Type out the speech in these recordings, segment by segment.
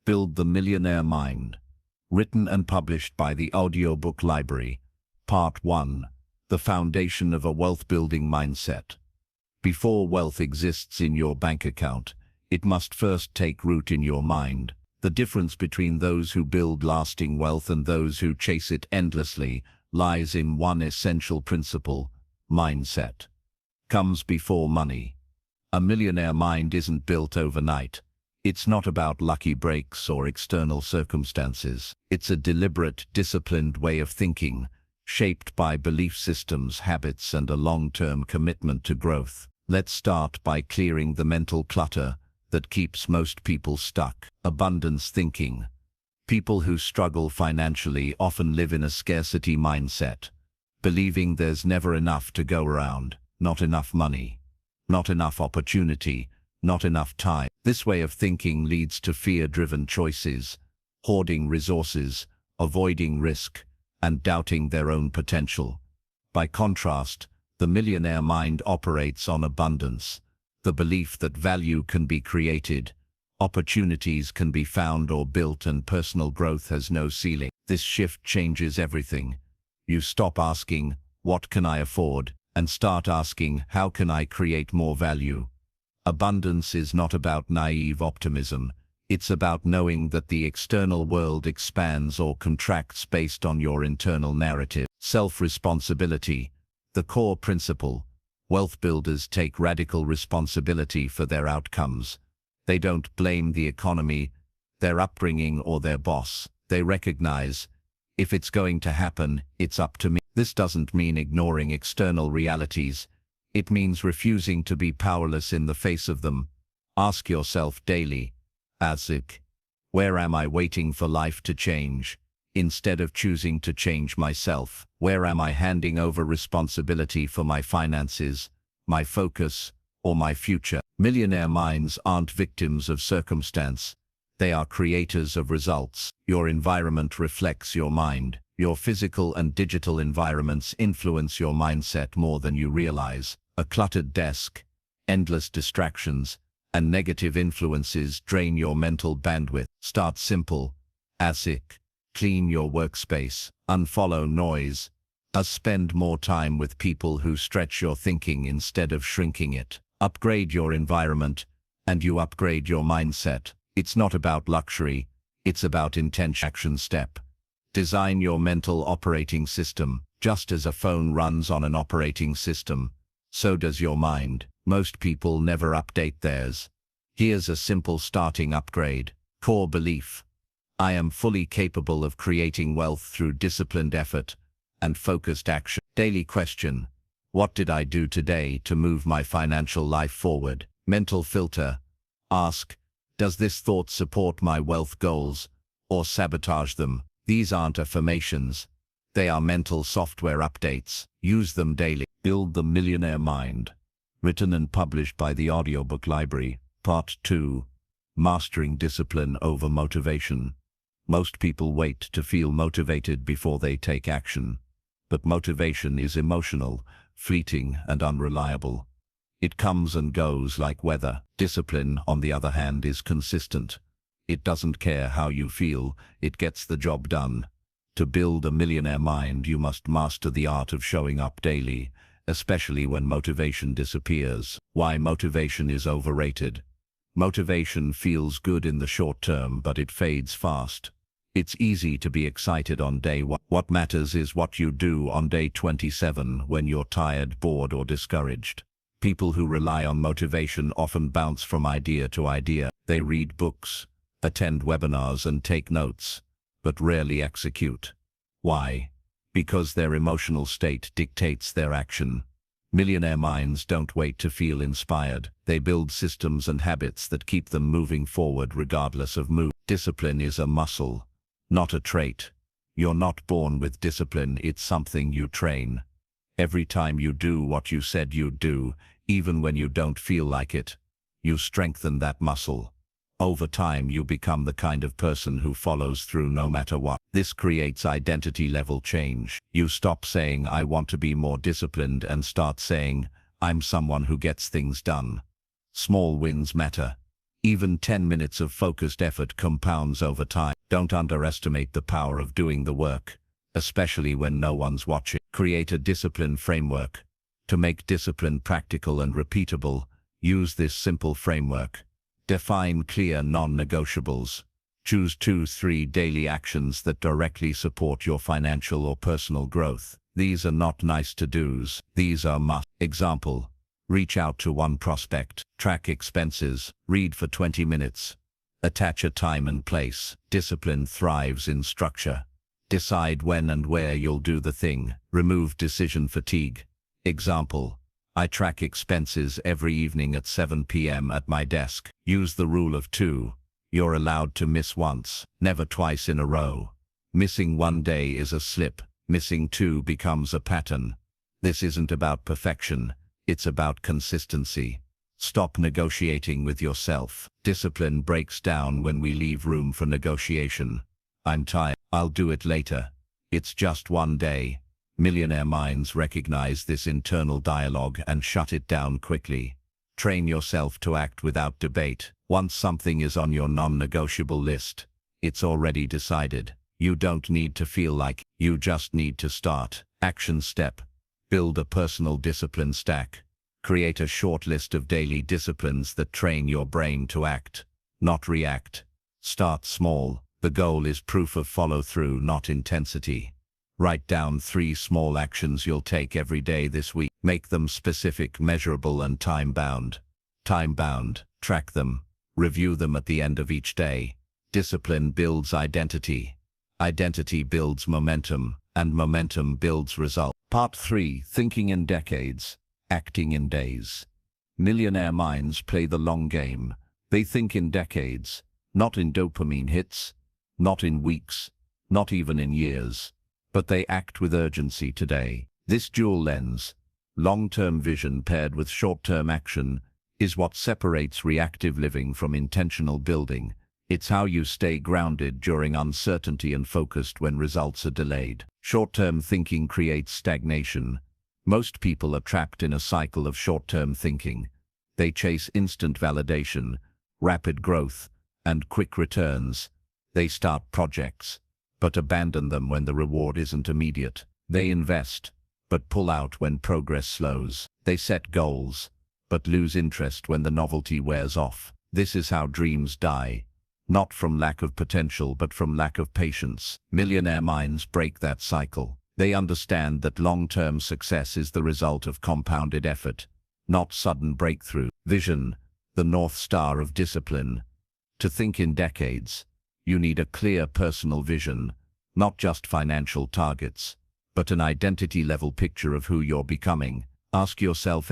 Build the Millionaire Mind. Written and published by the Audiobook Library. Part 1. The Foundation of a Wealth-Building Mindset. Before wealth exists in your bank account, it must first take root in your mind. The difference between those who build lasting wealth and those who chase it endlessly lies in one essential principle: mindset. Comes before money. A millionaire mind isn't built overnight. It's not about lucky breaks or external circumstances. It's a deliberate, disciplined way of thinking, shaped by belief systems, habits, and a long-term commitment to growth. Let's start by clearing the mental clutter that keeps most people stuck. Abundance thinking. People who struggle financially often live in a scarcity mindset, believing there's never enough to go around, not enough money, not enough opportunity, not enough time. This way of thinking leads to fear-driven choices, hoarding resources, avoiding risk, and doubting their own potential. By contrast, the millionaire mind operates on abundance, the belief that value can be created, opportunities can be found or built, and personal growth has no ceiling. This shift changes everything. You stop asking, "What can I afford?" and start asking, "How can I create more value?" Abundance is not about naive optimism. It's about knowing that the external world expands or contracts based on your internal narrative. Self-responsibility, the core principle. Wealth builders take radical responsibility for their outcomes. They don't blame the economy, their upbringing, or their boss. They recognize, if it's going to happen, it's up to me. This doesn't mean ignoring external realities. It means refusing to be powerless in the face of them. Ask yourself daily, where am I waiting for life to change, instead of choosing to change myself? Where am I handing over responsibility for my finances, my focus, or my future? Millionaire minds aren't victims of circumstance. They are creators of results. Your environment reflects your mind. Your physical and digital environments influence your mindset more than you realize. A cluttered desk, endless distractions, and negative influences drain your mental bandwidth. Start simple. Clean your workspace. Unfollow noise. Spend more time with people who stretch your thinking instead of shrinking it. Upgrade your environment, and you upgrade your mindset. It's not about luxury, it's about intention. Action step. Design your mental operating system. Just as a phone runs on an operating system, so does your mind. Most people never update theirs. Here's a simple starting upgrade. Core belief. I am fully capable of creating wealth through disciplined effort and focused action. Daily question. What did I do today to move my financial life forward? Mental filter. Ask, does this thought support my wealth goals or sabotage them? These aren't affirmations. They are mental software updates. Use them daily. Build the Millionaire Mind. Written and published by the Audiobook Library. Part 2. Mastering Discipline over Motivation. Most people wait to feel motivated before they take action. But motivation is emotional, fleeting, and unreliable. It comes and goes like weather. Discipline, on the other hand, is consistent. It doesn't care how you feel, it gets the job done. To build a millionaire mind, you must master the art of showing up daily, especially when motivation disappears. Why motivation is overrated. Motivation feels good in the short term, but it fades fast. It's easy to be excited on day 1. What matters is what you do on day 27 when you're tired, bored, or discouraged. People who rely on motivation often bounce from idea to idea. They read books, attend webinars, and take notes, but rarely execute. Why? Because their emotional state dictates their action. Millionaire minds don't wait to feel inspired. They build systems and habits that keep them moving forward regardless of mood. Discipline is a muscle, not a trait. You're not born with discipline, it's something you train. Every time you do what you said you'd do, even when you don't feel like it, you strengthen that muscle. Over time, you become the kind of person who follows through no matter what. This creates identity-level change. You stop saying, "I want to be more disciplined," and start saying, "I'm someone who gets things done." Small wins matter. Even 10 minutes of focused effort compounds over time. Don't underestimate the power of doing the work, especially when no one's watching. Create a discipline framework. To make discipline practical and repeatable, use this simple framework. Define clear non-negotiables. Choose 2-3 daily actions that directly support your financial or personal growth. These are not nice to-dos, these are must. Example: reach out to one prospect, track expenses, read for 20 minutes. Attach a time and place. Discipline thrives in structure. Decide when and where you'll do the thing. Remove decision fatigue. Example: I track expenses every evening at 7 p.m. at my desk. Use the rule of 2. You're allowed to miss once, never twice in a row. Missing one day is a slip. Missing 2 becomes a pattern. This isn't about perfection. It's about consistency. Stop negotiating with yourself. Discipline breaks down when we leave room for negotiation. I'm tired. I'll do it later. It's just one day. Millionaire minds recognize this internal dialogue and shut it down quickly. Train yourself to act without debate. Once something is on your non-negotiable list, it's already decided. You don't need to feel like, you just need to start. Action step: build a personal discipline stack. Create a short list of daily disciplines that train your brain to act, not react. Start small. The goal is proof of follow-through, not intensity. Write down 3 small actions you'll take every day this week. Make them specific, measurable, and time-bound. Time-bound. Track them. Review them at the end of each day. Discipline builds identity. Identity builds momentum, and momentum builds result. Part 3. Thinking in decades, acting in days. Millionaire minds play the long game. They think in decades, not in dopamine hits, not in weeks, not even in years. But they act with urgency today. This dual lens, long-term vision paired with short-term action, is what separates reactive living from intentional building. It's how you stay grounded during uncertainty and focused when results are delayed. Short-term thinking creates stagnation. Most people are trapped in a cycle of short-term thinking. They chase instant validation, rapid growth, and quick returns. They start projects, but abandon them when the reward isn't immediate. They invest, but pull out when progress slows. They set goals, but lose interest when the novelty wears off. This is how dreams die. Not from lack of potential, but from lack of patience. Millionaire minds break that cycle. They understand that long-term success is the result of compounded effort, not sudden breakthrough. Vision, the North Star of discipline. To think in decades, you need a clear personal vision, not just financial targets, but an identity-level picture of who you're becoming. Ask yourself,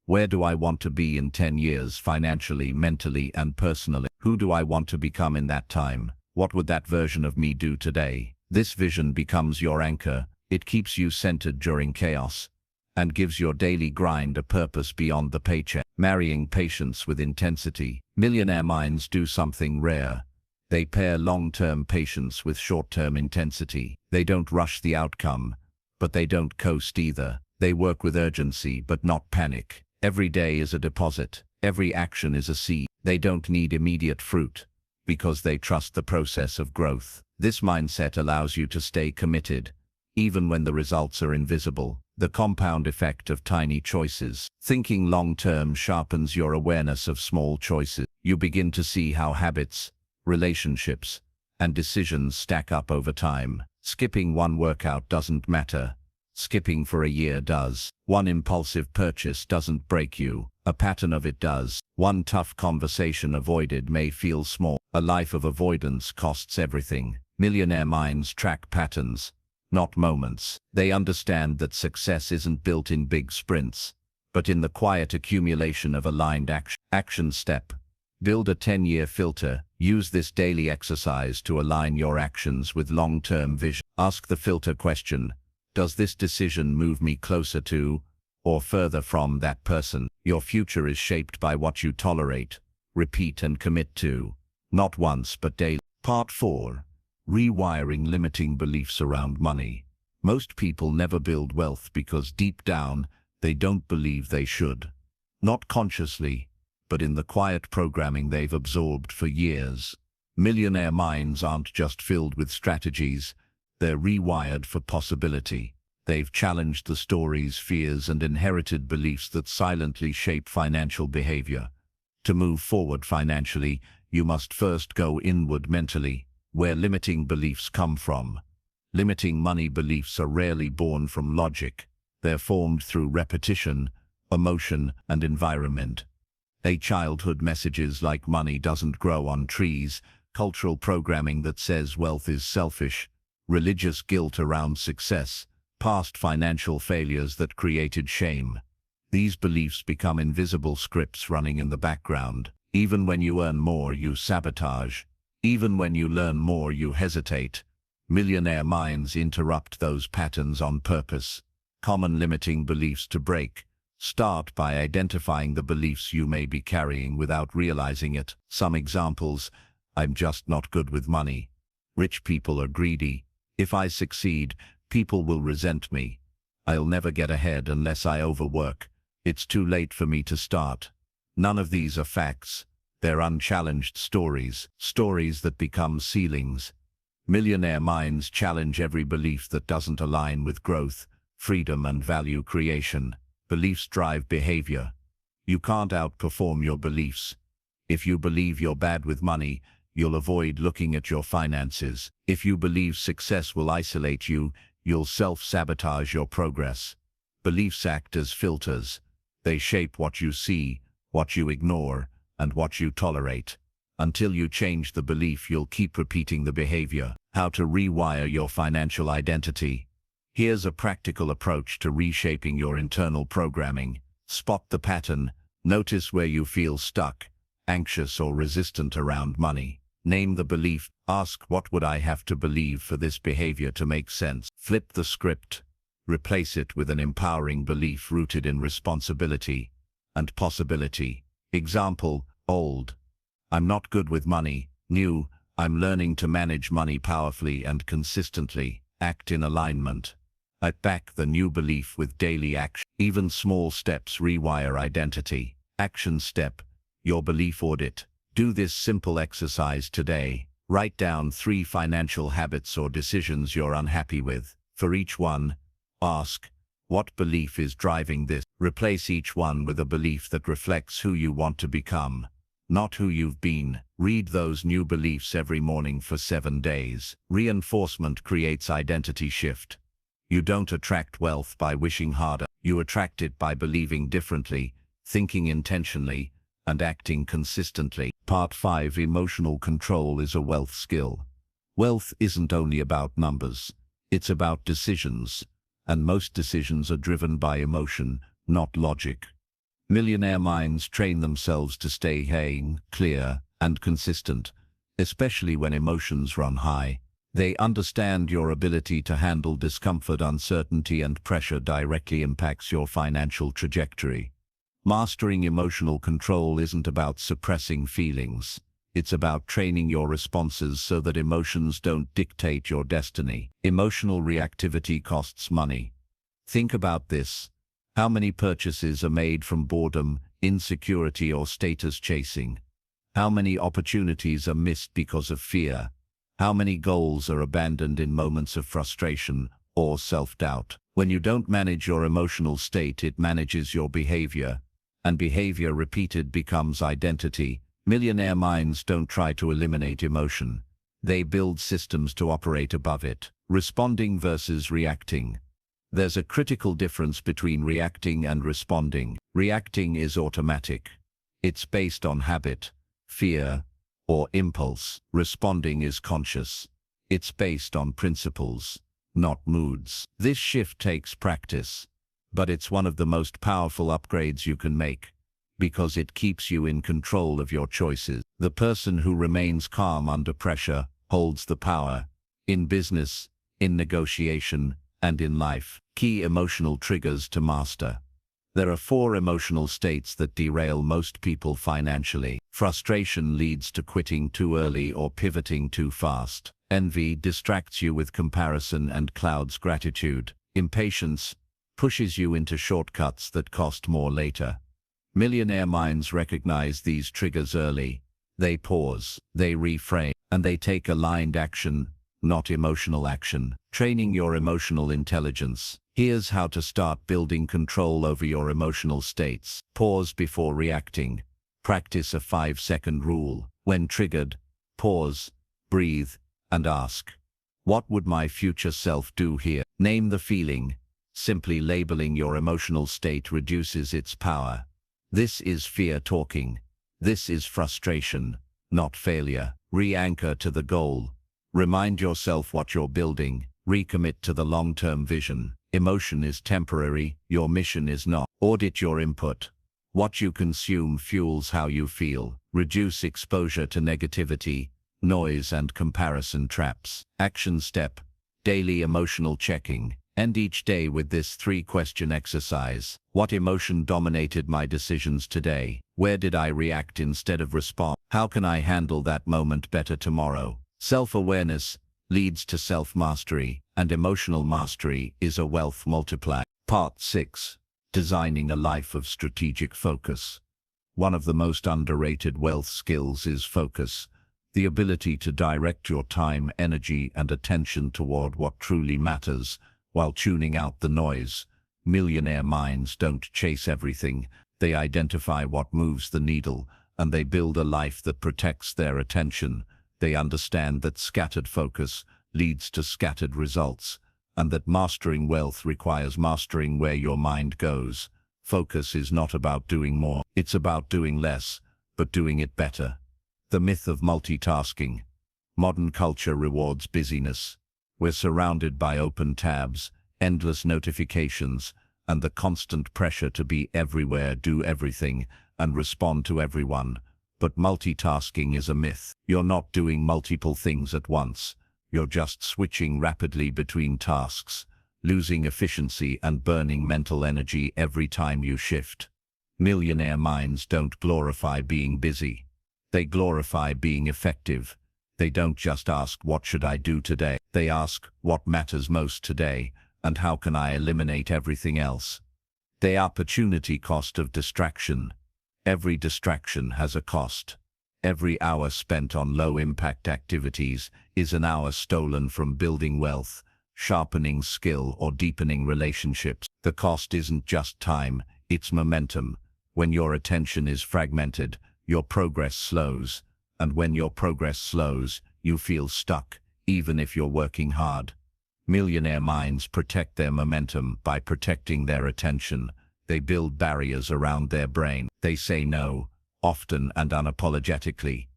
where do I want to be in 10 years financially, mentally, and personally? Who do I want to become in that time? What would that version of me do today? This vision becomes your anchor. It keeps you centered during chaos and gives your daily grind a purpose beyond the paycheck. Marrying patience with intensity. Millionaire minds do something rare. They pair long-term patience with short-term intensity. They don't rush the outcome, but they don't coast either. They work with urgency, but not panic. Every day is a deposit. Every action is a seed. They don't need immediate fruit, because they trust the process of growth. This mindset allows you to stay committed, even when the results are invisible. The compound effect of tiny choices. Thinking long-term sharpens your awareness of small choices. You begin to see how habits, relationships, and decisions stack up over time. Skipping one workout doesn't matter. Skipping for a year does. One impulsive purchase doesn't break you. A pattern of it does. One tough conversation avoided may feel small. A life of avoidance costs everything. Millionaire minds track patterns, not moments. They understand that success isn't built in big sprints, but in the quiet accumulation of aligned action. Action step. Build a 10-year filter. Use this daily exercise to align your actions with long-term vision. Ask the filter question: does this decision move me closer to, or further from, that person? Your future is shaped by what you tolerate, repeat, and commit to, not once but daily. Part 4. Rewiring limiting beliefs around money. Most people never build wealth because deep down, they don't believe they should. Not consciously, but in the quiet programming they've absorbed for years. Millionaire minds aren't just filled with strategies, they're rewired for possibility. They've challenged the stories, fears, and inherited beliefs that silently shape financial behavior. To move forward financially, you must first go inward mentally, where limiting beliefs come from. Limiting money beliefs are rarely born from logic. They're formed through repetition, emotion, and environment. Childhood messages like money doesn't grow on trees, cultural programming that says wealth is selfish, religious guilt around success, past financial failures that created shame. These beliefs become invisible scripts running in the background. Even when you earn more, you sabotage. Even when you learn more, you hesitate. Millionaire minds interrupt those patterns on purpose. Common limiting beliefs to break. Start by identifying the beliefs you may be carrying without realizing it. Some examples: I'm just not good with money. Rich people are greedy. If I succeed, people will resent me. I'll never get ahead unless I overwork. It's too late for me to start. None of these are facts. They're unchallenged stories, stories that become ceilings. Millionaire minds challenge every belief that doesn't align with growth, freedom, and value creation. Beliefs drive behavior. You can't outperform your beliefs. If you believe you're bad with money, you'll avoid looking at your finances. If you believe success will isolate you, you'll self-sabotage your progress. Beliefs act as filters. They shape what you see, what you ignore, and what you tolerate. Until you change the belief, you'll keep repeating the behavior. How to rewire your financial identity. Here's a practical approach to reshaping your internal programming. Spot the pattern. Notice where you feel stuck, anxious, or resistant around money. Name the belief. Ask, what would I have to believe for this behavior to make sense? Flip the script. Replace it with an empowering belief rooted in responsibility and possibility. Example: old, I'm not good with money. New, I'm learning to manage money powerfully and consistently. Act in alignment. I back the new belief with daily action. Even small steps rewire identity. Action step: your belief audit. Do this simple exercise today. Write down 3 financial habits or decisions you're unhappy with. For each one, ask, what belief is driving this? Replace each one with a belief that reflects who you want to become, not who you've been. Read those new beliefs every morning for 7 days. Reinforcement creates identity shift. You don't attract wealth by wishing harder. You attract it by believing differently, thinking intentionally, and acting consistently. Part 5: Emotional control is a wealth skill. Wealth isn't only about numbers. It's about decisions. And most decisions are driven by emotion, not logic. Millionaire minds train themselves to stay clear and consistent, especially when emotions run high. They understand your ability to handle discomfort, uncertainty, and pressure directly impacts your financial trajectory. Mastering emotional control isn't about suppressing feelings. It's about training your responses so that emotions don't dictate your destiny. Emotional reactivity costs money. Think about this. How many purchases are made from boredom, insecurity, or status chasing? How many opportunities are missed because of fear? How many goals are abandoned in moments of frustration or self-doubt? When you don't manage your emotional state, it manages your behavior, and behavior repeated becomes identity. Millionaire minds don't try to eliminate emotion. They build systems to operate above it. Responding versus reacting. There's a critical difference between reacting and responding. Reacting is automatic. It's based on habit, fear, or impulse. Responding is conscious. It's based on principles, not moods. This shift takes practice, but it's one of the most powerful upgrades you can make, because it keeps you in control of your choices. The person who remains calm under pressure holds the power, in business, in negotiation, and in life. Key emotional triggers to master. There are 4 emotional states that derail most people financially. Frustration leads to quitting too early or pivoting too fast. Envy distracts you with comparison and clouds gratitude. Impatience pushes you into shortcuts that cost more later. Millionaire minds recognize these triggers early. They pause, they reframe, and they take aligned action, not emotional action. Training your emotional intelligence. Here's how to start building control over your emotional states. Pause before reacting. Practice a 5-second rule. When triggered, pause, breathe, and ask, what would my future self do here? Name the feeling. Simply labeling your emotional state reduces its power. This is fear talking. This is frustration, not failure. Re-anchor to the goal. Remind yourself what you're building. Recommit to the long-term vision. Emotion is temporary, your mission is not. Audit your input. What you consume fuels how you feel. Reduce exposure to negativity, noise, and comparison traps. Action step. Daily emotional checking. End each day with this 3-question exercise. What emotion dominated my decisions today? Where did I react instead of respond? How can I handle that moment better tomorrow? Self-awareness leads to self-mastery, and emotional mastery is a wealth multiplier. Part 6. Designing a life of strategic focus. One of the most underrated wealth skills is focus, the ability to direct your time, energy, and attention toward what truly matters, while tuning out the noise. Millionaire minds don't chase everything, they identify what moves the needle, and they build a life that protects their attention. They understand that scattered focus leads to scattered results, and that mastering wealth requires mastering where your mind goes. Focus is not about doing more, it's about doing less, but doing it better. The myth of multitasking. Modern culture rewards busyness. We're surrounded by open tabs, endless notifications, and the constant pressure to be everywhere, do everything, and respond to everyone. But multitasking is a myth. You're not doing multiple things at once. You're just switching rapidly between tasks, losing efficiency and burning mental energy every time you shift. Millionaire minds don't glorify being busy. They glorify being effective. They don't just ask, what should I do today? They ask, what matters most today, and how can I eliminate everything else? The opportunity cost of distraction. Every distraction has a cost. Every hour spent on low-impact activities is an hour stolen from building wealth, sharpening skill, or deepening relationships. The cost isn't just time, it's momentum. When your attention is fragmented, your progress slows. And when your progress slows, you feel stuck, even if you're working hard. Millionaire minds protect their momentum by protecting their attention. They build barriers around their brain. They say no, often and unapologetically.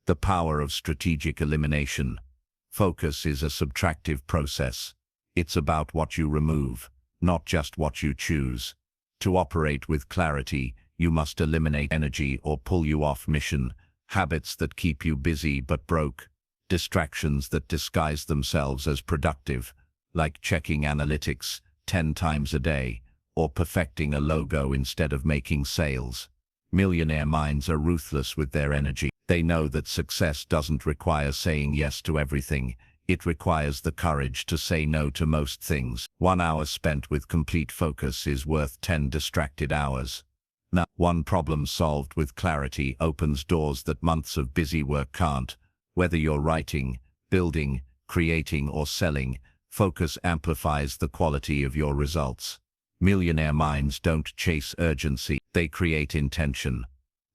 The power of strategic elimination. Focus is a subtractive process. It's about what you remove, not just what you choose. To operate with clarity, you must eliminate energy or pull you off mission, habits that keep you busy but broke, distractions that disguise themselves as productive, like checking analytics 10 times a day, or perfecting a logo instead of making sales. Millionaire minds are ruthless with their energy. They know that success doesn't require saying yes to everything. It requires the courage to say no to most things. 1 hour spent with complete focus is worth 10 distracted hours. Now, one problem solved with clarity opens doors that months of busy work can't. Whether you're writing, building, creating, or selling, focus amplifies the quality of your results. Millionaire minds don't chase urgency, they create intention.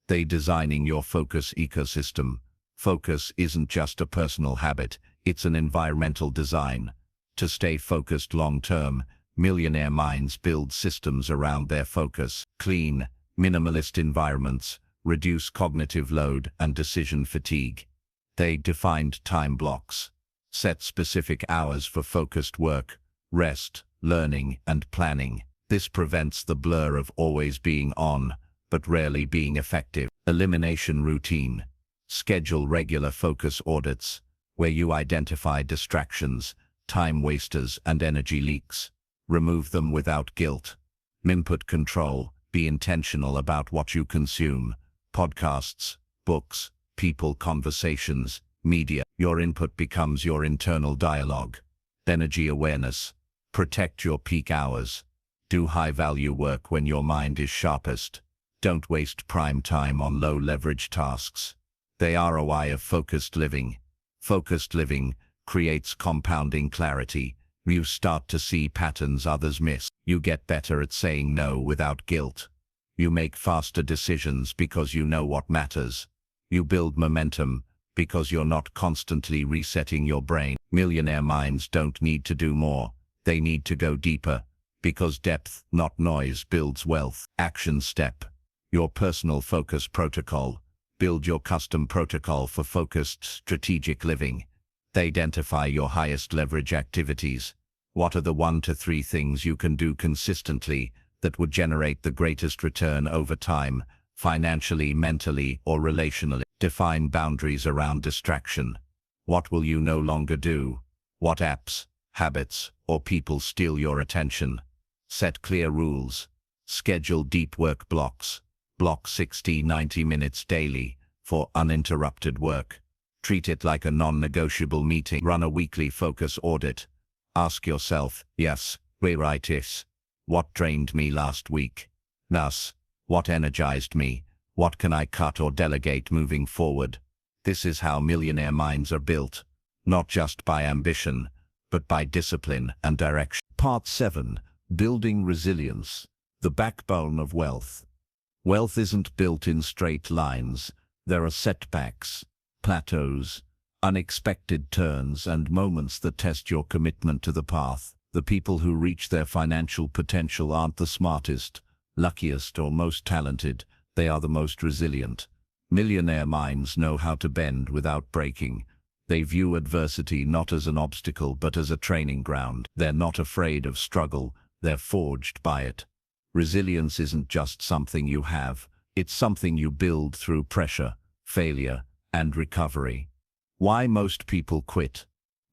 They designing your focus ecosystem. Focus isn't just a personal habit, it's an environmental design. To stay focused long-term, millionaire minds build systems around their focus. Clean, minimalist environments reduce cognitive load and decision fatigue. They defined time blocks. Set specific hours for focused work, rest, learning, and planning. This prevents the blur of always being on, but rarely being effective. Elimination routine. Schedule regular focus audits, where you identify distractions, time wasters, and energy leaks. Remove them without guilt. Input control. Be intentional about what you consume. Podcasts, books, people, conversations, media. Your input becomes your internal dialogue. Energy awareness. Protect your peak hours. Do high-value work when your mind is sharpest. Don't waste prime time on low-leverage tasks. The ROI of focused living. Focused living creates compounding clarity. You start to see patterns others miss. You get better at saying no without guilt. You make faster decisions because you know what matters. You build momentum because you're not constantly resetting your brain. Millionaire minds don't need to do more. They need to go deeper, because depth, not noise, builds wealth. Action step. Your personal focus protocol. Build your custom protocol for focused, strategic living. Identify your highest leverage activities. What are the 1 to 3 things you can do consistently that would generate the greatest return over time, financially, mentally, or relationally? Define boundaries around distraction. What will you no longer do? What apps, habits, or people steal your attention? Set clear rules. Schedule deep work blocks. Block 60-90 minutes daily for uninterrupted work. Treat it like a non-negotiable meeting. Run a weekly focus audit. Ask yourself, yes, rewrite this. What drained me last week? Thus, what energized me? What can I cut or delegate moving forward? This is how millionaire minds are built, not just by ambition, but by discipline and direction. Part 7. Building resilience. The backbone of wealth. Wealth isn't built in straight lines. There are setbacks, plateaus, unexpected turns, and moments that test your commitment to the path. The people who reach their financial potential aren't the smartest, luckiest, or most talented. They are the most resilient. Millionaire minds know how to bend without breaking. They view adversity not as an obstacle but as a training ground. They're not afraid of struggle. They're forged by it. Resilience isn't just something you have. It's something you build through pressure, failure, and recovery. Why most people quit?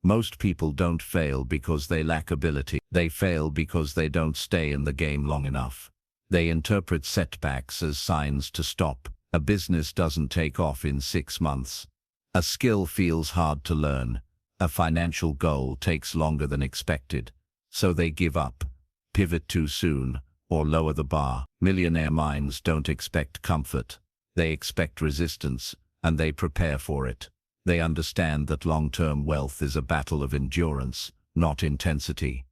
Most people don't fail because they lack ability. They fail because they don't stay in the game long enough. They interpret setbacks as signs to stop. A business doesn't take off in 6 months. A skill feels hard to learn. A financial goal takes longer than expected. So they give up, pivot too soon, or lower the bar. Millionaire minds don't expect comfort. They expect resistance, and they prepare for it. They understand that long-term wealth is a battle of endurance, not intensity.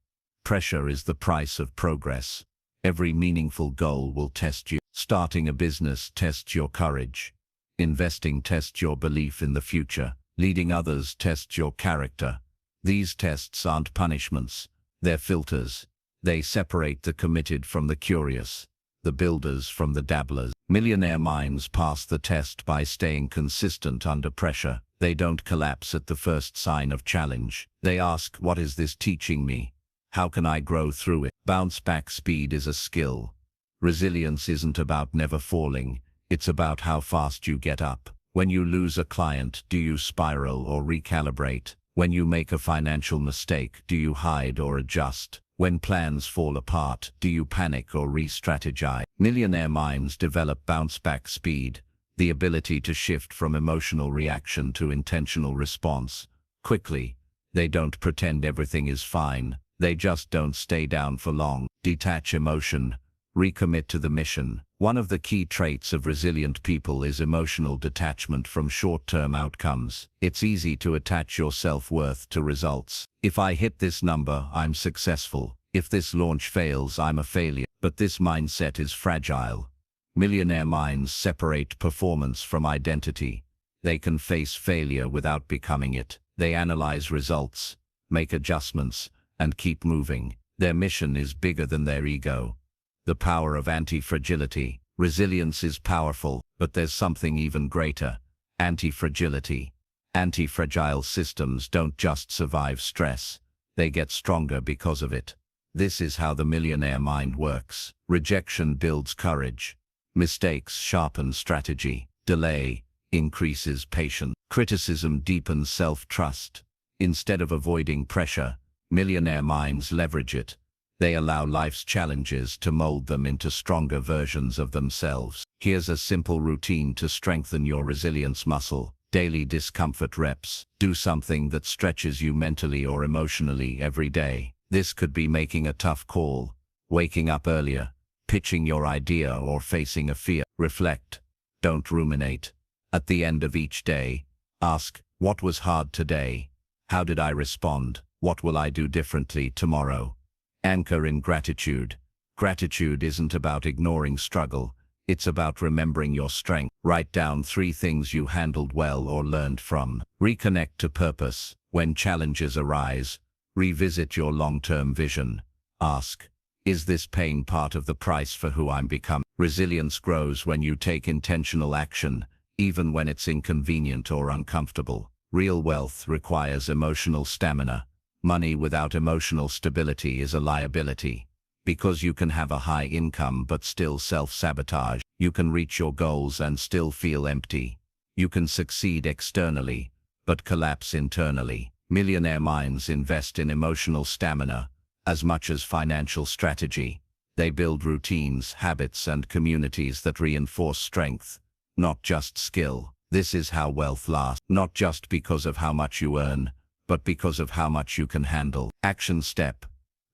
Pressure is the price of progress. Every meaningful goal will test you. Starting a business tests your courage. Investing tests your belief in the future. Leading others tests your character. These tests aren't punishments. They're filters. They separate the committed from the curious, the builders from the dabblers. Millionaire minds pass the test by staying consistent under pressure. They don't collapse at the first sign of challenge. They ask, what is this teaching me? How can I grow through it? Bounce back speed is a skill. Resilience isn't about never falling. It's about how fast you get up. When you lose a client, do you spiral or recalibrate? When you make a financial mistake, do you hide or adjust? When plans fall apart, do you panic or re-strategize? Millionaire minds develop bounce-back speed, the ability to shift from emotional reaction to intentional response. Quickly, they don't pretend everything is fine. They just don't stay down for long. Detach emotion, recommit to the mission. One of the key traits of resilient people is emotional detachment from short-term outcomes. It's easy to attach your self-worth to results. If I hit this number, I'm successful. If this launch fails, I'm a failure. But this mindset is fragile. Millionaire minds separate performance from identity. They can face failure without becoming it. They analyze results, make adjustments, and keep moving. Their mission is bigger than their ego. The power of anti-fragility. Resilience is powerful, but there's something even greater. Anti-fragility. Anti-fragile systems don't just survive stress. They get stronger because of it. This is how the millionaire mind works. Rejection builds courage. Mistakes sharpen strategy. Delay increases patience. Criticism deepens self-trust. Instead of avoiding pressure, millionaire minds leverage it. They allow life's challenges to mold them into stronger versions of themselves. Here's a simple routine to strengthen your resilience muscle. Daily discomfort reps. Do something that stretches you mentally or emotionally every day. This could be making a tough call, waking up earlier, pitching your idea, or facing a fear. Reflect. Don't ruminate. At the end of each day, ask, what was hard today? How did I respond? What will I do differently tomorrow? Anchor in gratitude. Gratitude isn't about ignoring struggle. It's about remembering your strength. Write down 3 things you handled well or learned from. Reconnect to purpose. When challenges arise, revisit your long-term vision. Ask, is this pain part of the price for who I'm becoming? Resilience grows when you take intentional action, even when it's inconvenient or uncomfortable. Real wealth requires emotional stamina. Money without emotional stability is a liability. Because you can have a high income but still self-sabotage. You can reach your goals and still feel empty. You can succeed externally, but collapse internally. Millionaire minds invest in emotional stamina as much as financial strategy. They build routines, habits, and communities that reinforce strength, not just skill. This is how wealth lasts, not just because of how much you earn, but because of how much you can handle. Action step.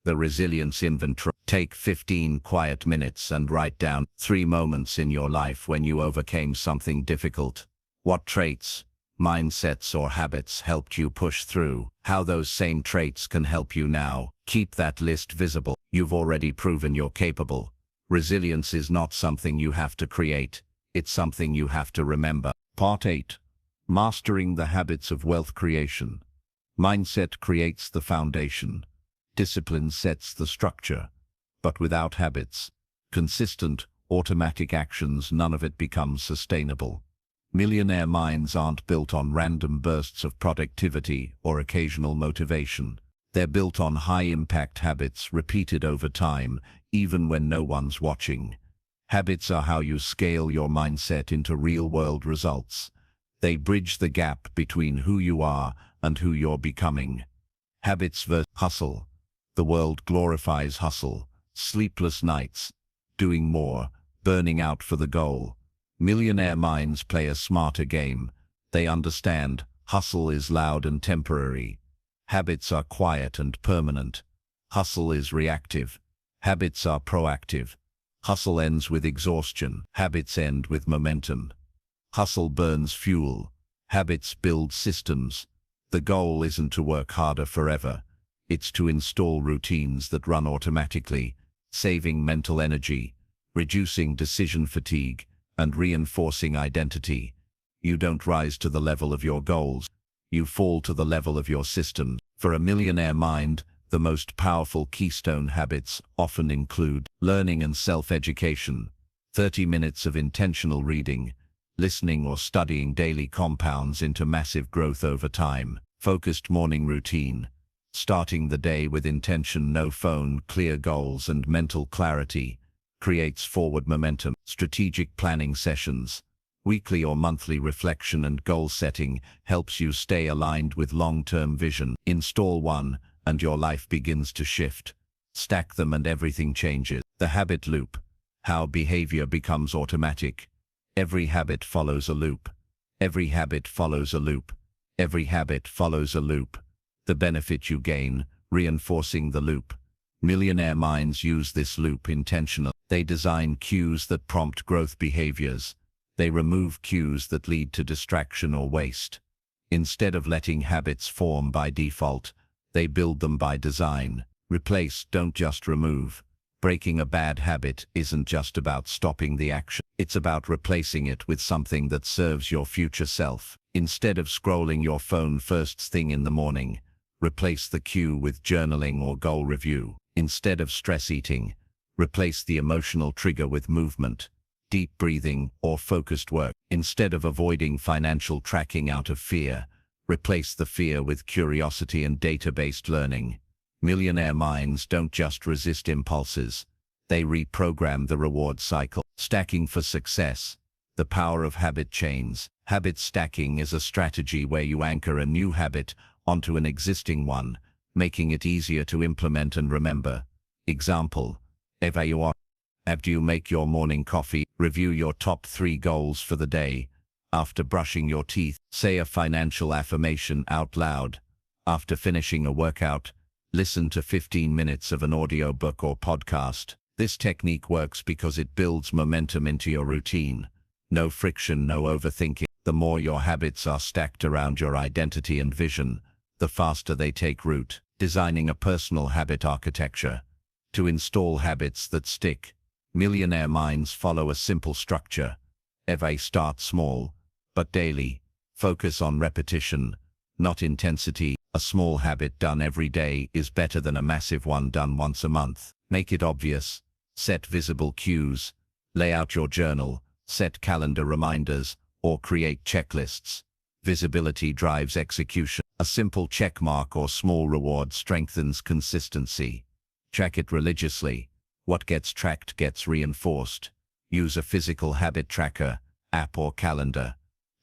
The resilience inventory. Take 15 quiet minutes and write down 3 moments in your life when you overcame something difficult. What traits, mindsets, or habits helped you push through? How those same traits can help you now. Keep that list visible. You've already proven you're capable. Resilience is not something you have to create. It's something you have to remember. Part 8. Mastering the habits of wealth creation. Mindset creates the foundation. Discipline sets the structure. But without habits, consistent, automatic actions, none of it becomes sustainable. Millionaire minds aren't built on random bursts of productivity or occasional motivation. They're built on high-impact habits repeated over time, even when no one's watching. Habits are how you scale your mindset into real-world results. They bridge the gap between who you are and who you're becoming. Habits versus hustle. The world glorifies hustle, sleepless nights, doing more, burning out for the goal. Millionaire minds play a smarter game. They understand hustle is loud and temporary. Habits are quiet and permanent. Hustle is reactive. Habits are proactive. Hustle ends with exhaustion. Habits end with momentum. Hustle burns fuel. Habits build systems. The goal isn't to work harder forever. It's to install routines that run automatically, saving mental energy, reducing decision fatigue, and reinforcing identity. You don't rise to the level of your goals. You fall to the level of your system. For a millionaire mind, the most powerful keystone habits often include learning and self-education, 30 minutes of intentional reading, listening or studying daily compounds into massive growth over time, focused morning routine, starting the day with intention, no phone, clear goals, and mental clarity, creates forward momentum. Strategic planning sessions, weekly or monthly reflection and goal setting helps you stay aligned with long-term vision. Install one, and your life begins to shift. Stack them and everything changes. The habit loop, how behavior becomes automatic. Every habit follows a loop. Every habit follows a loop. Every habit follows a loop. The benefit you gain, reinforcing the loop. Millionaire minds use this loop intentionally. They design cues that prompt growth behaviors. They remove cues that lead to distraction or waste. Instead of letting habits form by default, they build them by design. Replace, don't just remove. Breaking a bad habit isn't just about stopping the action. It's about replacing it with something that serves your future self. Instead of scrolling your phone first thing in the morning, replace the cue with journaling or goal review. Instead of stress eating, replace the emotional trigger with movement, deep breathing, or focused work. Instead of avoiding financial tracking out of fear, replace the fear with curiosity and data-based learning. Millionaire minds don't just resist impulses, they reprogram the reward cycle. Stacking for success. The power of habit chains. Habit stacking is a strategy where you anchor a new habit onto an existing one, making it easier to implement and remember. Example: after you make your morning coffee, review your top 3 goals for the day. After brushing your teeth, say a financial affirmation out loud. After finishing a workout, listen to 15 minutes of an audiobook or podcast. This technique works because it builds momentum into your routine. No friction, no overthinking. The more your habits are stacked around your identity and vision, the faster they take root. Designing a personal habit architecture. To install habits that stick, millionaire minds follow a simple structure. Start small, but daily. Focus on repetition, not intensity. A small habit done every day is better than a massive one done once a month. Make it obvious. Set visible cues. Lay out your journal, set calendar reminders, or create checklists. Visibility drives execution. A simple check mark or small reward strengthens consistency. Track it religiously. What gets tracked gets reinforced. Use a physical habit tracker, app or calendar.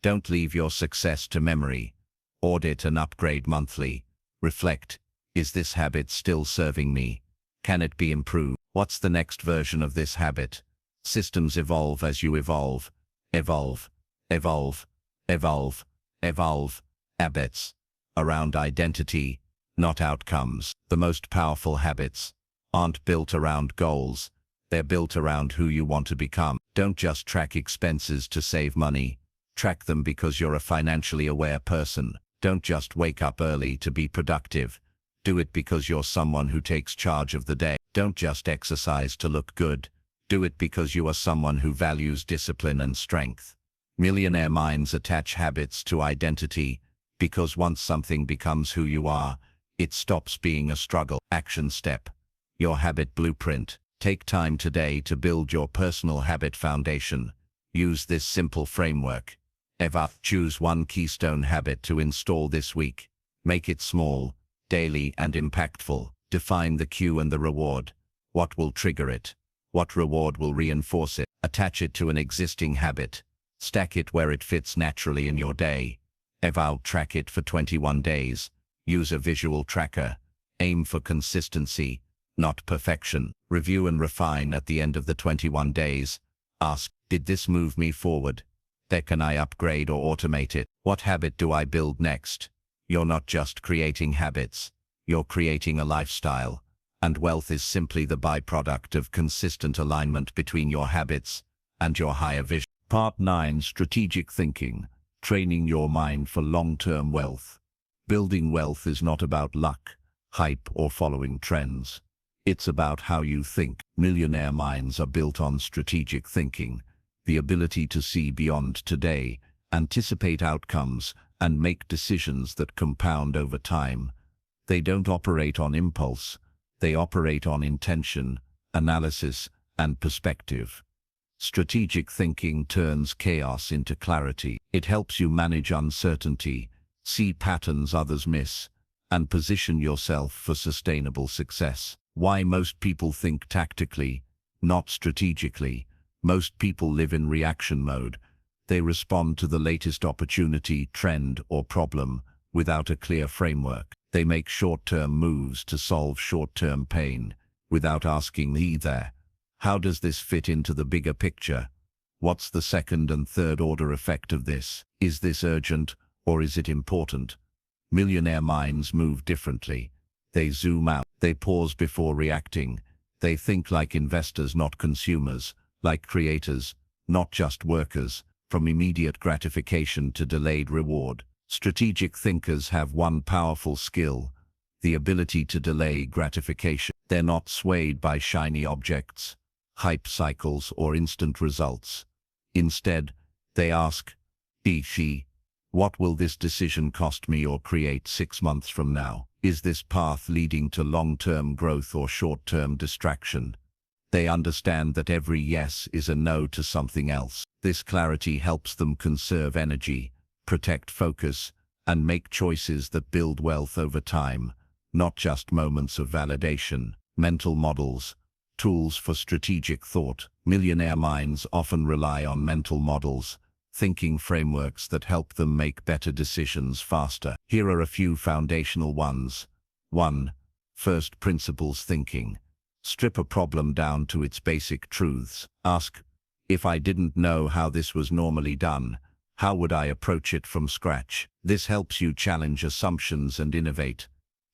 Don't leave your success to memory. Audit and upgrade monthly. Reflect. Is this habit still serving me? Can it be improved? What's the next version of this habit? Systems evolve as you evolve. Evolve. Evolve. Evolve. Evolve. Habits. Around identity, not outcomes. The most powerful habits aren't built around goals. They're built around who you want to become. Don't just track expenses to save money. Track them because you're a financially aware person. Don't just wake up early to be productive. Do it because you're someone who takes charge of the day. Don't just exercise to look good. Do it because you are someone who values discipline and strength. Millionaire minds attach habits to identity because once something becomes who you are, it stops being a struggle. Action step. Your habit blueprint. Take time today to build your personal habit foundation. Use this simple framework. Choose one keystone habit to install this week. Make it small, daily, and impactful. Define the cue and the reward. What will trigger it? What reward will reinforce it? Attach it to an existing habit. Stack it where it fits naturally in your day. Track it for 21 days. Use a visual tracker. Aim for consistency, not perfection. Review and refine at the end of the 21 days. Ask, did this move me forward? Can I upgrade or automate it? What habit do I build next? You're not just creating habits. You're creating a lifestyle. And wealth is simply the byproduct of consistent alignment between your habits and your higher vision. Part 9. Strategic thinking. Training your mind for long-term wealth. Building wealth is not about luck, hype, or following trends. It's about how you think. Millionaire minds are built on strategic thinking, the ability to see beyond today, anticipate outcomes, and make decisions that compound over time. They don't operate on impulse. They operate on intention, analysis, and perspective. Strategic thinking turns chaos into clarity. It helps you manage uncertainty, see patterns others miss, and position yourself for sustainable success. Why most people think tactically, not strategically. Most people live in reaction mode. They respond to the latest opportunity, trend, or problem without a clear framework. They make short-term moves to solve short-term pain without asking either, how does this fit into the bigger picture? What's the second and third order effect of this? Is this urgent or is it important? Millionaire minds move differently. They zoom out. They pause before reacting. They think like investors, not consumers, like creators, not just workers, from immediate gratification to delayed reward. Strategic thinkers have one powerful skill, the ability to delay gratification. They're not swayed by shiny objects, hype cycles, or instant results. Instead, they ask, what will this decision cost me or create 6 months from now? Is this path leading to long-term growth or short-term distraction? They understand that every yes is a no to something else. This clarity helps them conserve energy, protect focus, and make choices that build wealth over time, not just moments of validation. Mental models, tools for strategic thought. Millionaire minds often rely on mental models, thinking frameworks that help them make better decisions faster. Here are a few foundational ones. 1. First principles thinking. Strip a problem down to its basic truths. Ask, if I didn't know how this was normally done, how would I approach it from scratch? This helps you challenge assumptions and innovate.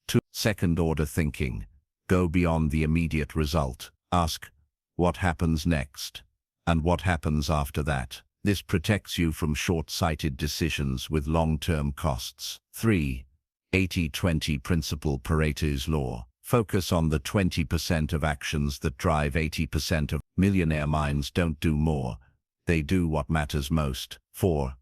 2. Second order thinking. Go beyond the immediate result. Ask, what happens next, and what happens after that. This protects you from short-sighted decisions with long-term costs. 3. 80-20 principle, Pareto's law. Focus on the 20% of actions that drive 80% of millionaire minds. Don't do more. They do what matters most. 4.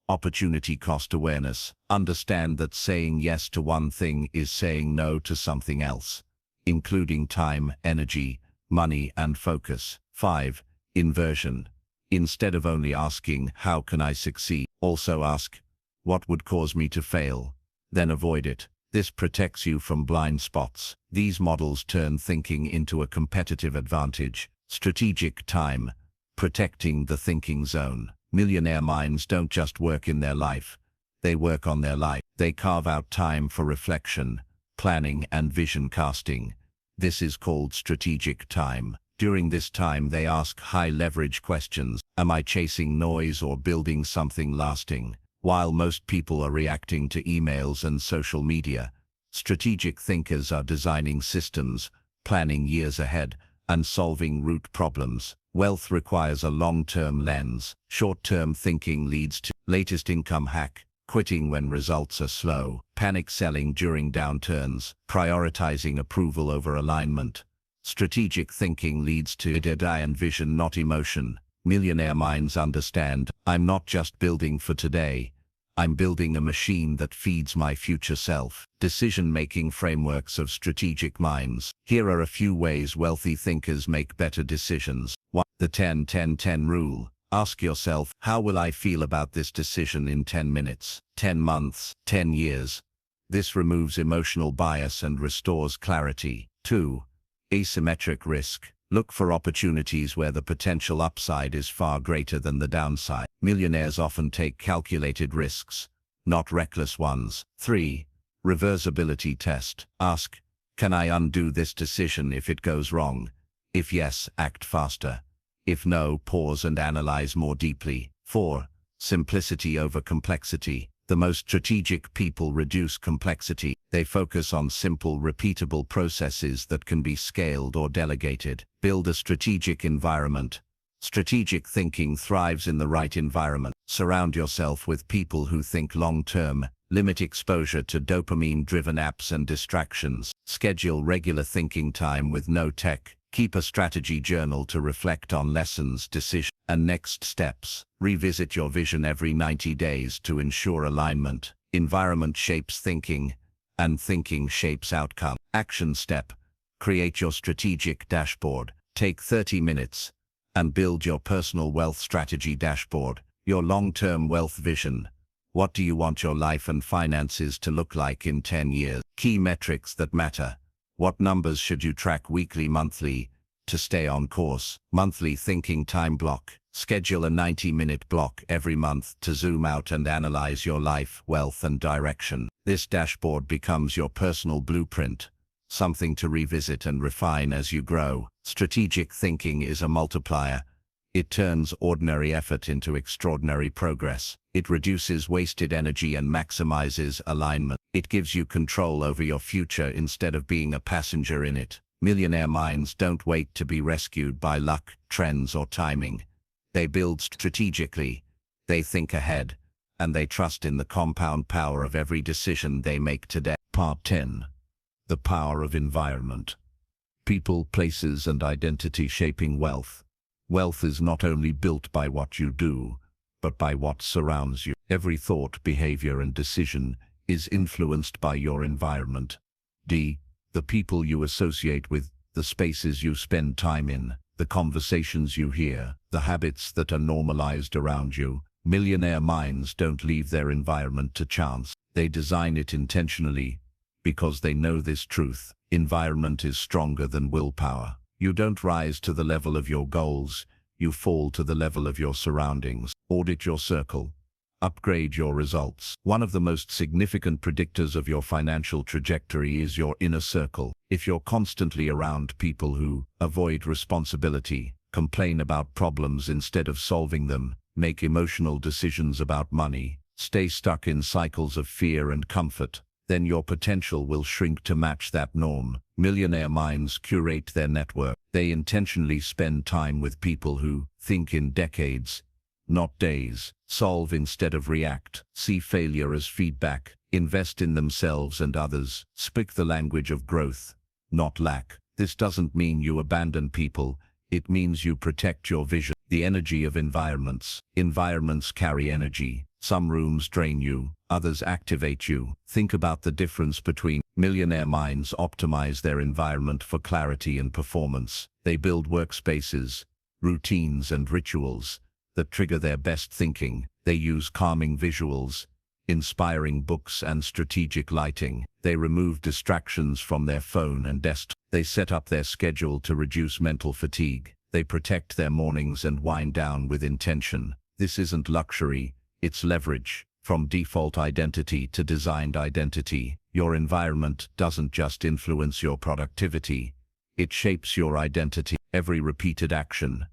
Opportunity cost awareness. Understand that saying yes to one thing is saying no to something else, including time, energy, money, and focus. 5. Inversion. Instead of only asking, how can I succeed? Also ask, what would cause me to fail? Then avoid it. This protects you from blind spots. These models turn thinking into a competitive advantage. Strategic time. Protecting the thinking zone. Millionaire minds don't just work in their life. They work on their life. They carve out time for reflection, planning, and vision casting. This is called strategic time. During this time, they ask high-leverage questions. Am I chasing noise or building something lasting? While most people are reacting to emails and social media, strategic thinkers are designing systems, planning years ahead, and solving root problems. Wealth requires a long-term lens. Short-term thinking leads to latest income hack, quitting when results are slow, panic selling during downturns, prioritizing approval over alignment. Strategic thinking leads to idea and vision, not emotion. Millionaire minds understand, I'm not just building for today. I'm building a machine that feeds my future self. Decision-making frameworks of strategic minds. Here are a few ways wealthy thinkers make better decisions. 1. The 10-10-10 rule. Ask yourself, how will I feel about this decision in 10 minutes, 10 months, 10 years? This removes emotional bias and restores clarity. 2. Asymmetric risk. Look for opportunities where the potential upside is far greater than the downside. Millionaires often take calculated risks, not reckless ones. 3. Reversibility test. Ask, can I undo this decision if it goes wrong? If yes, act faster. If no, pause and analyze more deeply. 4. Simplicity over complexity. The most strategic people reduce complexity. They focus on simple, repeatable processes that can be scaled or delegated. Build a strategic environment. Strategic thinking thrives in the right environment. Surround yourself with people who think long-term. Limit exposure to dopamine-driven apps and distractions. Schedule regular thinking time with no tech. Keep a strategy journal to reflect on lessons, decisions, and next steps. Revisit your vision every 90 days to ensure alignment. Environment shapes thinking, and thinking shapes outcome. Action step. Create your strategic dashboard. Take 30 minutes and build your personal wealth strategy dashboard. Your long-term wealth vision. What do you want your life and finances to look like in 10 years? Key metrics that matter. What numbers should you track weekly, monthly, to stay on course? Monthly thinking time block. Schedule a 90-minute block every month to zoom out and analyze your life, wealth, and direction. This dashboard becomes your personal blueprint, something to revisit and refine as you grow. Strategic thinking is a multiplier. It turns ordinary effort into extraordinary progress. It reduces wasted energy and maximizes alignment. It gives you control over your future instead of being a passenger in it. Millionaire minds don't wait to be rescued by luck, trends, or timing. They build strategically, they think ahead, and they trust in the compound power of every decision they make today. Part 10. The power of environment. People, places, and identity shaping wealth. Wealth is not only built by what you do, but by what surrounds you. Every thought, behavior, and decision is influenced by your environment. The people you associate with, the spaces you spend time in, the conversations you hear, the habits that are normalized around you. Millionaire minds don't leave their environment to chance. They design it intentionally because they know this truth. Environment is stronger than willpower. You don't rise to the level of your goals, you fall to the level of your surroundings. Audit your circle. Upgrade your results. One of the most significant predictors of your financial trajectory is your inner circle. If you're constantly around people who avoid responsibility, complain about problems instead of solving them, make emotional decisions about money, stay stuck in cycles of fear and comfort, then your potential will shrink to match that norm. Millionaire minds curate their network. They intentionally spend time with people who think in decades, not days, solve instead of react, see failure as feedback, invest in themselves and others, speak the language of growth, not lack. This doesn't mean you abandon people, it means you protect your vision. The energy of environments. Environments carry energy. Some rooms drain you, others activate you. Think about the difference between millionaire minds optimize their environment for clarity and performance. They build workspaces, routines and rituals that trigger their best thinking. They use calming visuals, inspiring books and strategic lighting. They remove distractions from their phone and desktop. They set up their schedule to reduce mental fatigue. They protect their mornings and wind down with intention. This isn't luxury, it's leverage. From default identity to designed identity, your environment doesn't just influence your productivity, it shapes your identity. Every repeated action,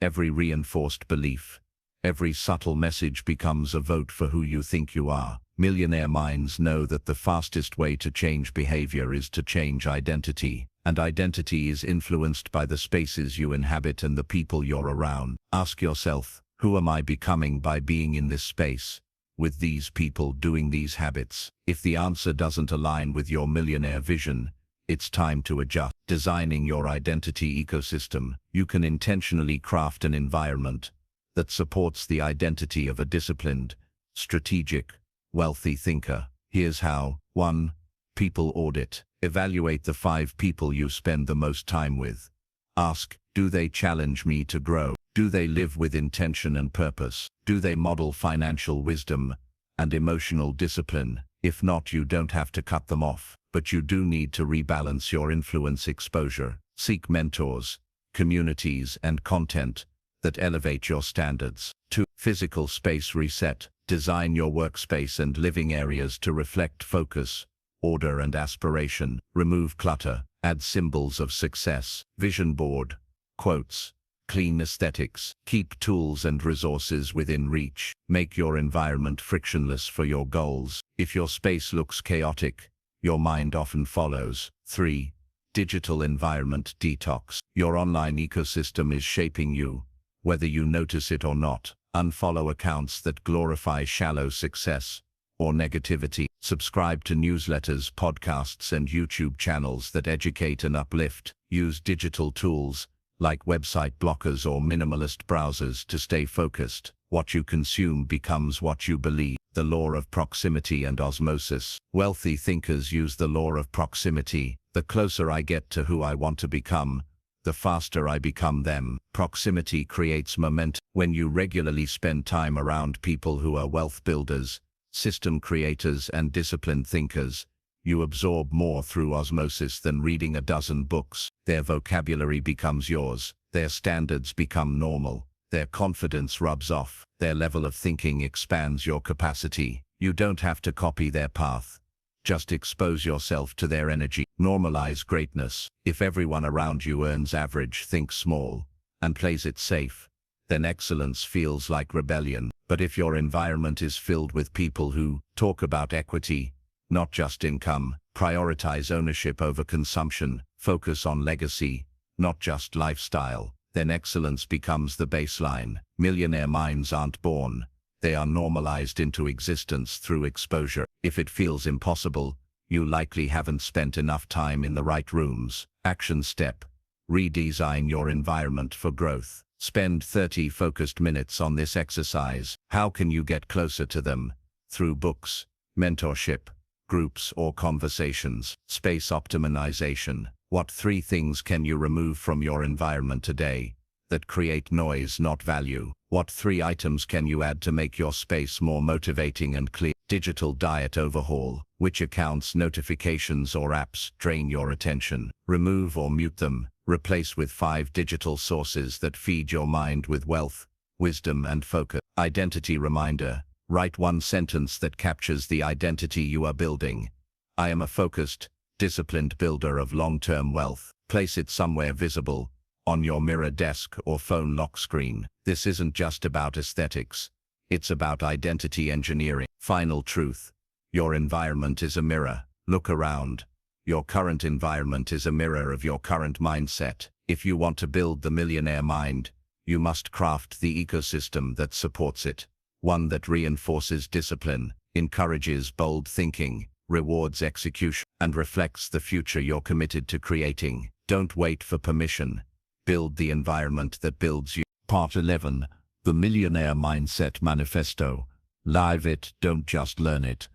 every reinforced belief, every subtle message becomes a vote for who you think you are. Millionaire minds know that the fastest way to change behavior is to change identity, and identity is influenced by the spaces you inhabit and the people you're around. Ask yourself, who am I becoming by being in this space, with these people doing these habits? If the answer doesn't align with your millionaire vision, it's time to adjust. Designing your identity ecosystem. You can intentionally craft an environment that supports the identity of a disciplined, strategic, wealthy thinker. Here's how. 1. People audit. Evaluate the 5 people you spend the most time with. Ask, do they challenge me to grow? Do they live with intention and purpose? Do they model financial wisdom and emotional discipline? If not, you don't have to cut them off, but you do need to rebalance your influence exposure. Seek mentors, communities, and content that elevate your standards. 2. Physical space reset. Design your workspace and living areas to reflect focus, order, and aspiration. Remove clutter. Add symbols of success. Vision board, quotes, clean aesthetics. Keep tools and resources within reach. Make your environment frictionless for your goals. If your space looks chaotic, your mind often follows. 3. Digital environment detox. Your online ecosystem is shaping you, whether you notice it or not. Unfollow accounts that glorify shallow success or negativity. Subscribe to newsletters, podcasts, and YouTube channels that educate and uplift. Use digital tools like website blockers or minimalist browsers to stay focused. What you consume becomes what you believe. The law of proximity and osmosis. Wealthy thinkers use the law of proximity. The closer I get to who I want to become, the faster I become them. Proximity creates momentum. When you regularly spend time around people who are wealth builders, system creators, and disciplined thinkers, you absorb more through osmosis than reading a dozen books. Their vocabulary becomes yours. Their standards become normal. Their confidence rubs off. Their level of thinking expands your capacity. You don't have to copy their path. Just expose yourself to their energy. Normalize greatness. If everyone around you earns average, thinks small, and plays it safe, then excellence feels like rebellion. But if your environment is filled with people who talk about equity, not just income, prioritize ownership over consumption, focus on legacy, not just lifestyle, then excellence becomes the baseline. Millionaire minds aren't born. They are normalized into existence through exposure. If it feels impossible, you likely haven't spent enough time in the right rooms. Action step. Redesign your environment for growth. Spend 30 focused minutes on this exercise. How can you get closer to them? Through books, mentorship, groups, or conversations. Space optimization. What 3 things can you remove from your environment today that create noise, not value? What 3 items can you add to make your space more motivating and clear? Digital diet overhaul. Which accounts, notifications, or apps drain your attention? Remove or mute them. Replace with 5 digital sources that feed your mind with wealth, wisdom, and focus. Identity reminder. Write 1 sentence that captures the identity you are building. I am a focused, disciplined builder of long-term wealth. Place it somewhere visible, on your mirror, desk, or phone lock screen. This isn't just about aesthetics. It's about identity engineering. Final truth. Your environment is a mirror. Look around. Your current environment is a mirror of your current mindset. If you want to build the millionaire mind, you must craft the ecosystem that supports it, one that reinforces discipline, encourages bold thinking, rewards execution, and reflects the future you're committed to creating. Don't wait for permission. Build the environment that builds you. Part 11. The Millionaire Mindset Manifesto. Live it, don't just learn it.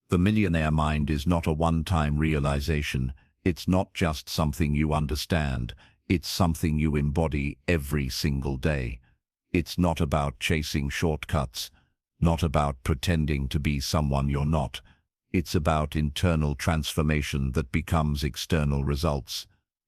The millionaire mind is not a one-time realization. It's not just something you understand. It's something you embody every single day. It's not about chasing shortcuts, not about pretending to be someone you're not. It's about internal transformation that becomes external results.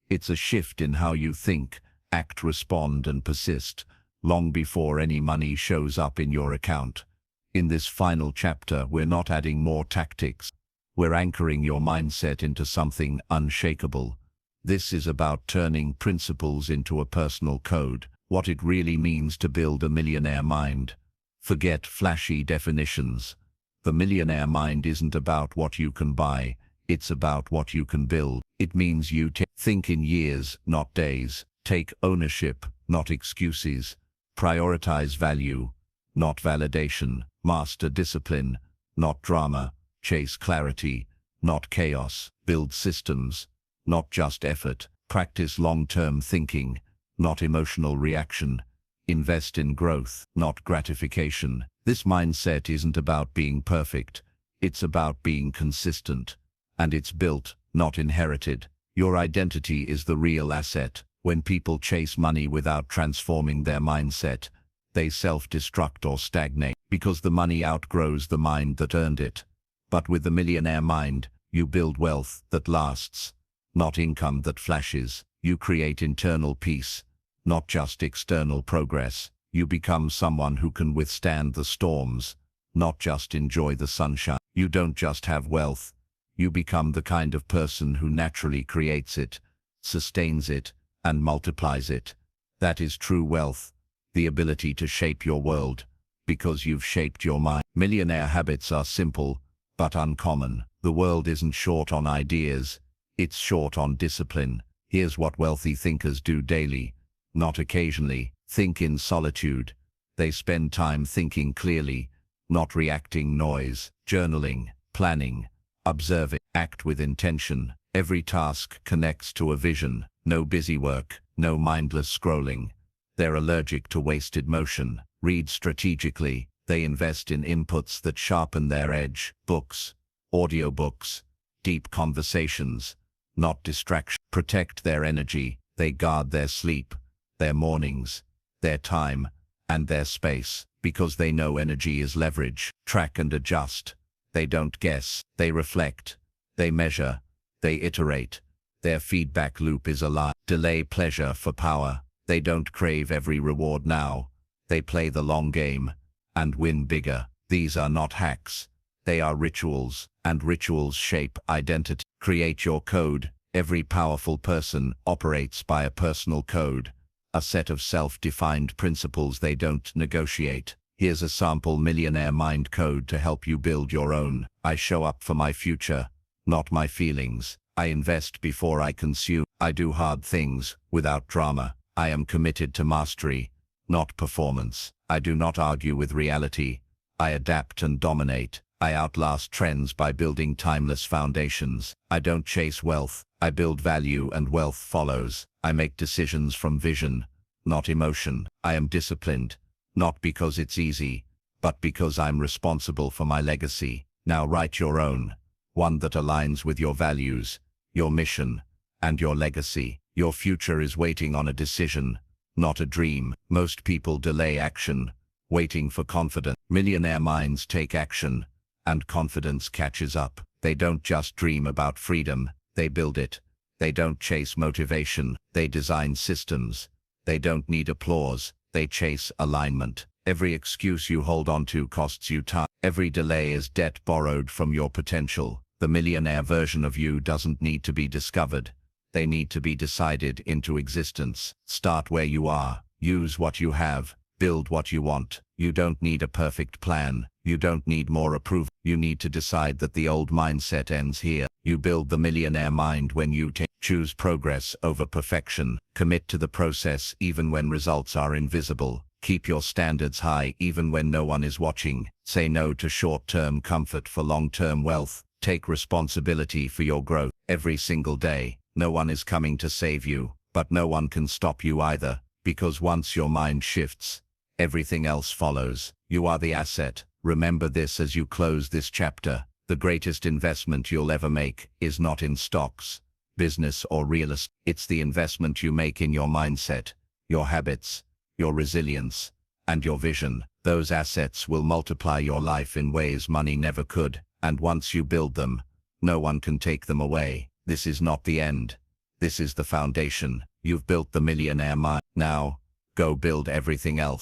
It's a shift in how you think, act, respond, and persist, long before any money shows up in your account. In this final chapter, we're not adding more tactics. We're anchoring your mindset into something unshakable. This is about turning principles into a personal code, what it really means to build a millionaire mind. Forget flashy definitions. The millionaire mind isn't about what you can buy, it's about what you can build. It means you think in years, not days. Take ownership, not excuses. Prioritize value, not validation. Master discipline, not drama. Chase clarity, not chaos. Build systems, not just effort. Practice long-term thinking, not emotional reaction. Invest in growth, not gratification. This mindset isn't about being perfect. It's about being consistent. And it's built, not inherited. Your identity is the real asset. When people chase money without transforming their mindset, they self-destruct or stagnate, because the money outgrows the mind that earned it. But with the millionaire mind, you build wealth that lasts, not income that flashes. You create internal peace, not just external progress. You become someone who can withstand the storms, not just enjoy the sunshine. You don't just have wealth. You become the kind of person who naturally creates it, sustains it, and multiplies it. That is true wealth, the ability to shape your world, because you've shaped your mind. Millionaire habits are simple, but uncommon. The world isn't short on ideas, it's short on discipline. Here's what wealthy thinkers do daily, not occasionally. Think in solitude. They spend time thinking clearly, not reacting noise. Journaling, planning, observing. Act with intention. Every task connects to a vision. No busy work, no mindless scrolling. They're allergic to wasted motion. Read strategically. They invest in inputs that sharpen their edge. Books, audiobooks, deep conversations, not distraction. Protect their energy. They guard their sleep, their mornings, their time, and their space, because they know energy is leverage. Track and adjust. They don't guess. They reflect. They measure. They iterate. Their feedback loop is alive. Delay pleasure for power. They don't crave every reward now. They play the long game and win bigger. These are not hacks. They are rituals, and rituals shape identity. Create your code. Every powerful person operates by a personal code, a set of self-defined principles they don't negotiate. Here's a sample millionaire mind code to help you build your own. I show up for my future, not my feelings. I invest before I consume. I do hard things without drama. I am committed to mastery, not performance. I do not argue with reality. I adapt and dominate. I outlast trends by building timeless foundations. I don't chase wealth. I build value and wealth follows. I make decisions from vision, not emotion. I am disciplined, not because it's easy, but because I'm responsible for my legacy. Now write your own, one that aligns with your values, your mission, and your legacy. Your future is waiting on a decision, not a dream. Most people delay action, waiting for confidence. Millionaire minds take action, and confidence catches up. They don't just dream about freedom, they build it. They don't chase motivation, they design systems. They don't need applause, they chase alignment. Every excuse you hold on to costs you time. Every delay is debt borrowed from your potential. The millionaire version of you doesn't need to be discovered. They need to be decided into existence. Start where you are. Use what you have. Build what you want. You don't need a perfect plan. You don't need more approval. You need to decide that the old mindset ends here. You build the millionaire mind when you Choose progress over perfection. Commit to the process even when results are invisible. Keep your standards high even when no one is watching. Say no to short-term comfort for long-term wealth. Take responsibility for your growth every single day. No one is coming to save you, but no one can stop you either, because once your mind shifts, everything else follows. You are the asset. Remember this as you close this chapter. The greatest investment you'll ever make is not in stocks, business, or real estate. It's the investment you make in your mindset, your habits, your resilience, and your vision. Those assets will multiply your life in ways money never could, and once you build them, no one can take them away. This is not the end. This is the foundation. You've built the millionaire mind. Now, go build everything else.